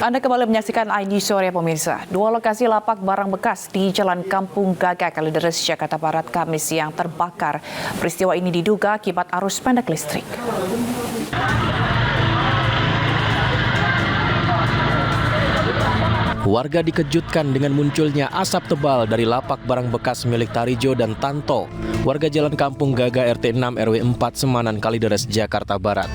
Anda kembali menyaksikan ID Sore pemirsa. Dua lokasi lapak barang bekas di Jalan Kampung Gaga, Kalideres, Jakarta Barat, Kamis siang terbakar. Peristiwa ini diduga akibat arus pendek listrik. Warga dikejutkan dengan munculnya asap tebal dari lapak barang bekas milik Tarijo dan Tanto, warga Jalan Kampung Gaga RT 6 RW 4 Semanan, Kalideres, Jakarta Barat.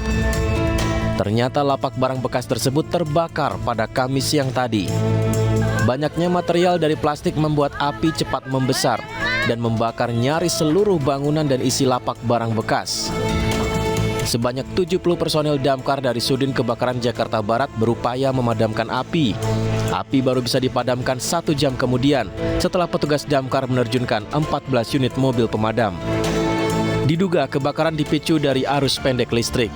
Ternyata lapak barang bekas tersebut terbakar pada Kamis siang tadi. Banyaknya material dari plastik membuat api cepat membesar dan membakar nyaris seluruh bangunan dan isi lapak barang bekas. Sebanyak 70 personel damkar dari Sudin Kebakaran Jakarta Barat berupaya memadamkan api. Api baru bisa dipadamkan 1 jam kemudian setelah petugas damkar menerjunkan 14 unit mobil pemadam. Diduga kebakaran dipicu dari arus pendek listrik.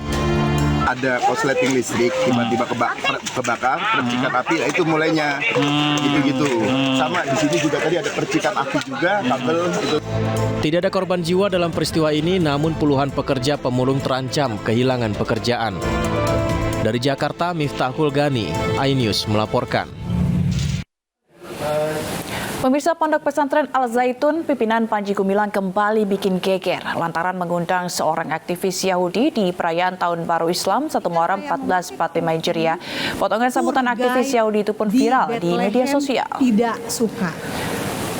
Ada korsleting listrik, tiba-tiba kebakar, percikan api, itu mulainya, gitu-gitu. Sama di sini juga tadi ada percikan api juga, kabel itu. Tidak ada korban jiwa dalam peristiwa ini, namun puluhan pekerja pemulung terancam kehilangan pekerjaan. Dari Jakarta, Miftahul Gani, iNews melaporkan. Pemirsa, Pondok Pesantren Al Zaitun pimpinan Panji Gumilang kembali bikin geger lantaran mengundang seorang aktivis Yahudi di perayaan Tahun Baru Islam 1 Muharram 1445 Hijriah. Potongan sambutan aktivis Yahudi itu pun viral di media sosial. Tidak suka.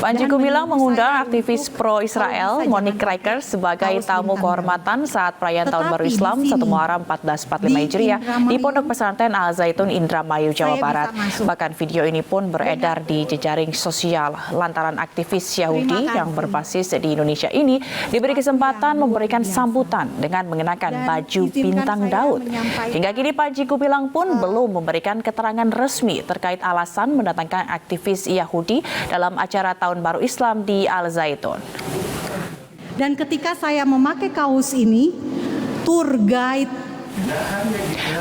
Panji Gumilang mengundang aktivis pro-Israel Monique Riker sebagai tamu kehormatan saat perayaan Tahun Baru Islam 1 Muharram 1445 Hijriah di Pondok Pesantren Al Zaitun, Indramayu, Jawa Barat. Bahkan video ini pun beredar di jejaring sosial lantaran aktivis Yahudi yang berbasis di Indonesia ini diberi kesempatan memberikan sambutan dengan mengenakan baju bintang Daud. Hingga kini Panji Gumilang pun belum memberikan keterangan resmi terkait alasan mendatangkan aktivis Yahudi dalam acara Tahun Baru Islam di Al Zaitun. Dan ketika saya memakai kaos ini, tour guide.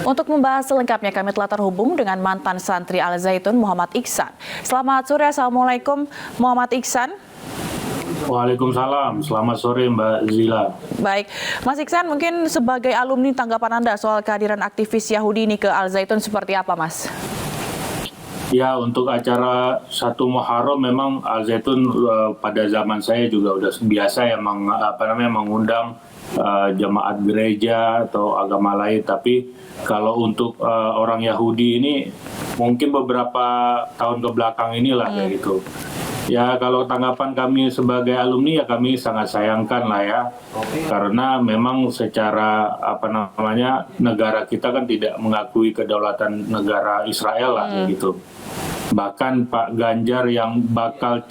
Untuk membahas selengkapnya kami telah terhubung dengan mantan santri Al Zaitun Muhammad Iksan. Selamat sore, Assalamualaikum Muhammad Iksan. Waalaikumsalam, selamat sore Mbak Zila. Baik, Mas Iksan, mungkin sebagai alumni tanggapan Anda soal kehadiran aktivis Yahudi ini ke Al Zaitun seperti apa, Mas? Ya, untuk acara 1 Muharram memang Al Zaitun pada zaman saya juga udah biasa ya mengundang jemaat gereja atau agama lain. Tapi kalau untuk orang Yahudi ini mungkin beberapa tahun ke belakang inilah kayak gitu. Ya, kalau tanggapan kami sebagai alumni ya kami sangat sayangkan lah ya. Karena memang secara negara kita kan tidak mengakui kedaulatan negara Israel lah kayak gitu. Bahkan Pak Ganjar yang bakal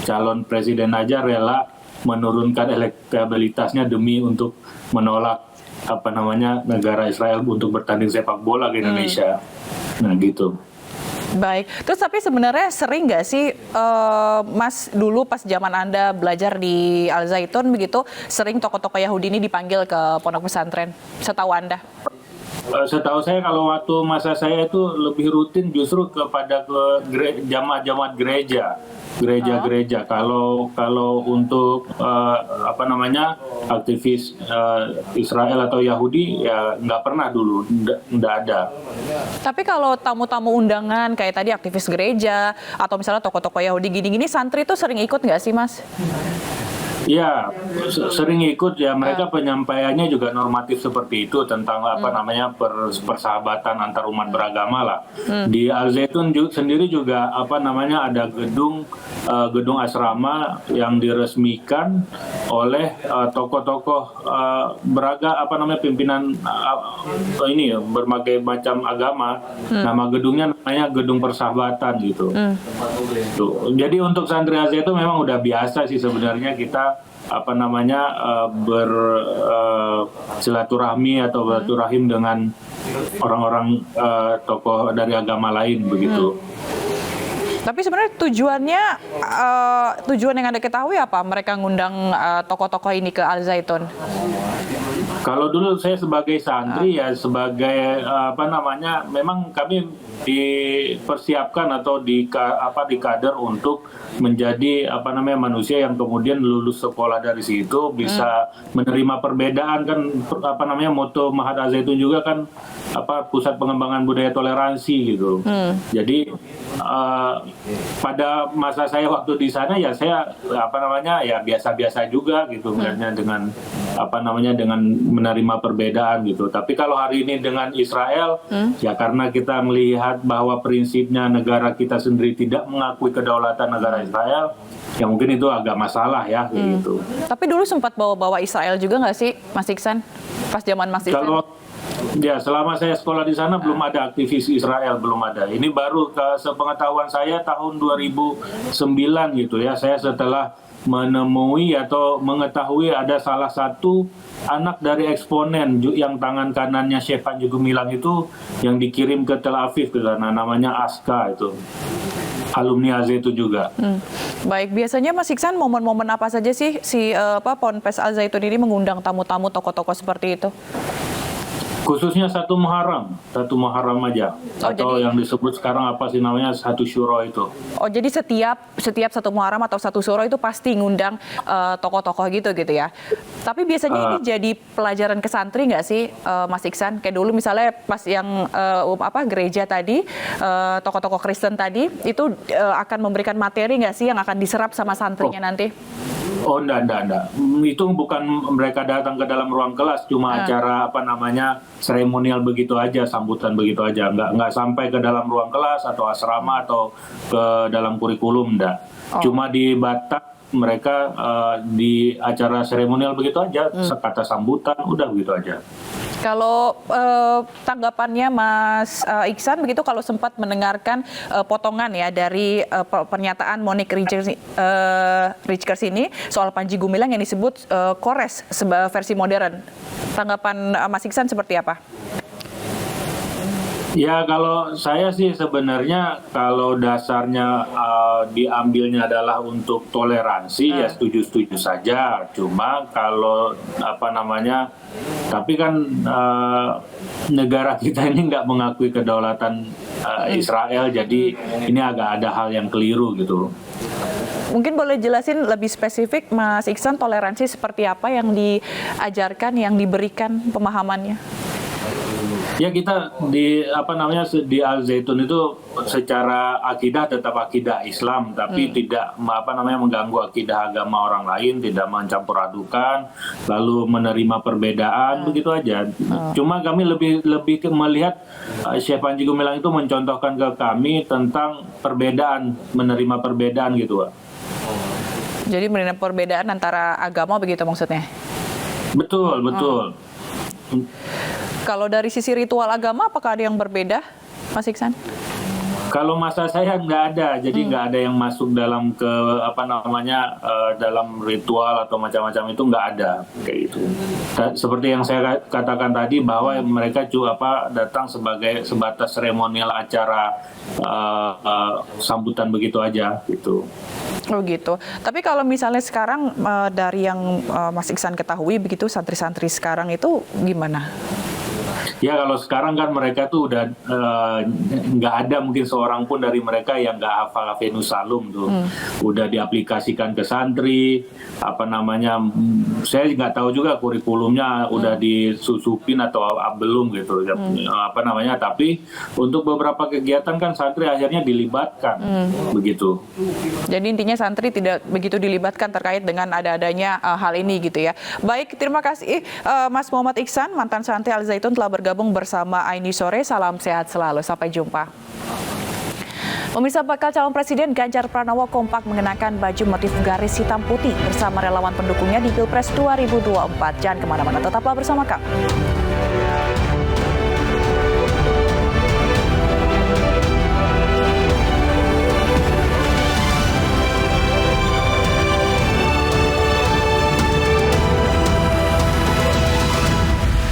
calon presiden aja rela menurunkan elektabilitasnya demi untuk menolak negara Israel untuk bertanding sepak bola ke Indonesia. Nah gitu. Baik, terus tapi sebenarnya sering nggak sih Mas dulu pas zaman Anda belajar di Al Zaitun begitu, sering tokoh-tokoh Yahudi ini dipanggil ke pondok pesantren, setahu Anda? Setahu saya kalau waktu masa saya itu lebih rutin justru kepada jamaat-jamaat gereja. Kalau untuk aktivis Israel atau Yahudi ya nggak pernah dulu, nggak ada. Tapi kalau tamu-tamu undangan kayak tadi aktivis gereja atau misalnya tokoh-tokoh Yahudi gini-gini, santri itu sering ikut nggak sih, Mas? Ya, sering ikut ya. Mereka penyampaiannya juga normatif seperti itu tentang persahabatan antar umat beragama lah. Di Al Zaitun sendiri juga ada gedung asrama yang diresmikan oleh tokoh-tokoh pimpinan berbagai macam agama. Nama gedungnya namanya Gedung Persahabatan gitu. Tuh. Jadi untuk santri Al Zaitun memang udah biasa sih sebenarnya kita bersilaturahmi atau bersilaturahim dengan orang-orang tokoh dari agama lain begitu. Tapi sebenarnya tujuan yang Anda ketahui apa mereka ngundang tokoh-tokoh ini ke Al Zaitun? Kalau dulu saya sebagai santri ya sebagai memang kami dipersiapkan atau dikader untuk menjadi manusia yang kemudian lulus sekolah dari situ bisa menerima perbedaan kan moto Mahat Al Zaitun juga kan pusat pengembangan budaya toleransi gitu. Jadi pada masa saya waktu di sana ya saya ya biasa-biasa juga gitu sebenarnya dengan dengan menerima perbedaan gitu. Tapi kalau hari ini dengan Israel ya karena kita melihat bahwa prinsipnya negara kita sendiri tidak mengakui kedaulatan negara Israel, ya mungkin itu agak masalah ya gitu. Tapi dulu sempat bawa-bawa Israel juga nggak sih, Mas Iksan? Pas zaman Mas Iksan? Ya, selama saya sekolah di sana belum ada aktivis Israel, belum ada. Ini baru sepengetahuan saya tahun 2009 gitu ya. Saya setelah menemui atau mengetahui ada salah satu anak dari eksponen yang tangan kanannya Syekh Panji Gumilang itu yang dikirim ke Tel Aviv ke sana, namanya Aska itu. Alumni Al-Zaitun juga. Baik, biasanya Mas Iksan momen-momen apa saja sih Ponpes Al-Zaitun ini mengundang tamu-tamu tokoh-tokoh seperti itu? Khususnya satu Muharram aja. Atau yang disebut sekarang apa sih namanya, satu Syuro itu. Oh, jadi setiap satu Muharram atau satu Syuro itu pasti ngundang tokoh-tokoh gitu ya. Tapi biasanya ini jadi pelajaran ke santri nggak sih, Mas Iksan? Kayak dulu misalnya pas yang gereja tadi, tokoh-tokoh Kristen tadi, itu akan memberikan materi nggak sih yang akan diserap sama santrinya nanti? Oh, enggak. Itu bukan mereka datang ke dalam ruang kelas, cuma acara seremonial begitu aja, sambutan begitu aja. Enggak sampai ke dalam ruang kelas atau asrama atau ke dalam kurikulum, enggak. Cuma di Batak mereka di acara seremonial begitu aja, sekata sambutan, udah begitu aja. Kalau tanggapannya Mas Iksan begitu, kalau sempat mendengarkan potongan ya dari pernyataan Monique Rijkers ini soal Panji Gumilang yang disebut Kores versi modern. Tanggapan Mas Iksan seperti apa? Ya, kalau saya sih sebenarnya kalau dasarnya diambilnya adalah untuk toleransi ya setuju-setuju saja. Cuma kalau tapi kan negara kita ini nggak mengakui kedaulatan Israel, jadi ini agak ada hal yang keliru gitu. Mungkin boleh jelasin lebih spesifik, Mas Iksan, toleransi seperti apa yang diajarkan, yang diberikan pemahamannya? Ya, kita di Al-Zaitun itu secara akidah tetap akidah Islam, tapi tidak mengganggu akidah agama orang lain, tidak mencampur adukan, lalu menerima perbedaan, begitu aja. Cuma kami lebih melihat Syekh Panji Gumilang itu mencontohkan ke kami tentang perbedaan, menerima perbedaan gitu, Pak. Jadi menerima perbedaan antara agama begitu maksudnya? Betul. Kalau dari sisi ritual agama, apakah ada yang berbeda, Mas Iksan? Kalau masa saya nggak ada, jadi nggak ada yang masuk dalam dalam ritual atau macam-macam itu, nggak ada kayak gitu. Seperti yang saya katakan tadi bahwa mereka juga datang sebatas seremonial acara sambutan begitu aja gitu. Oh gitu. Tapi kalau misalnya sekarang dari yang Mas Iksan ketahui begitu, santri-santri sekarang itu gimana? Ya, kalau sekarang kan mereka tuh udah nggak ada mungkin seorang pun dari mereka yang nggak hafal Venus Salum tuh. Udah diaplikasikan ke santri, saya nggak tahu juga kurikulumnya udah disusupin atau belum gitu. Tapi untuk beberapa kegiatan kan santri akhirnya dilibatkan, begitu. Jadi intinya santri tidak begitu dilibatkan terkait dengan ada-adanya hal ini gitu ya. Baik, terima kasih Mas Muhammad Iksan, mantan santri Al-Zaitun, telah bergabung bersama Aini Sore. Salam sehat selalu. Sampai jumpa. Pemirsa, bakal calon Presiden Ganjar Pranowo kompak mengenakan baju motif garis hitam putih bersama relawan pendukungnya di Pilpres 2024. Jangan kemana-mana, tetaplah bersama kami.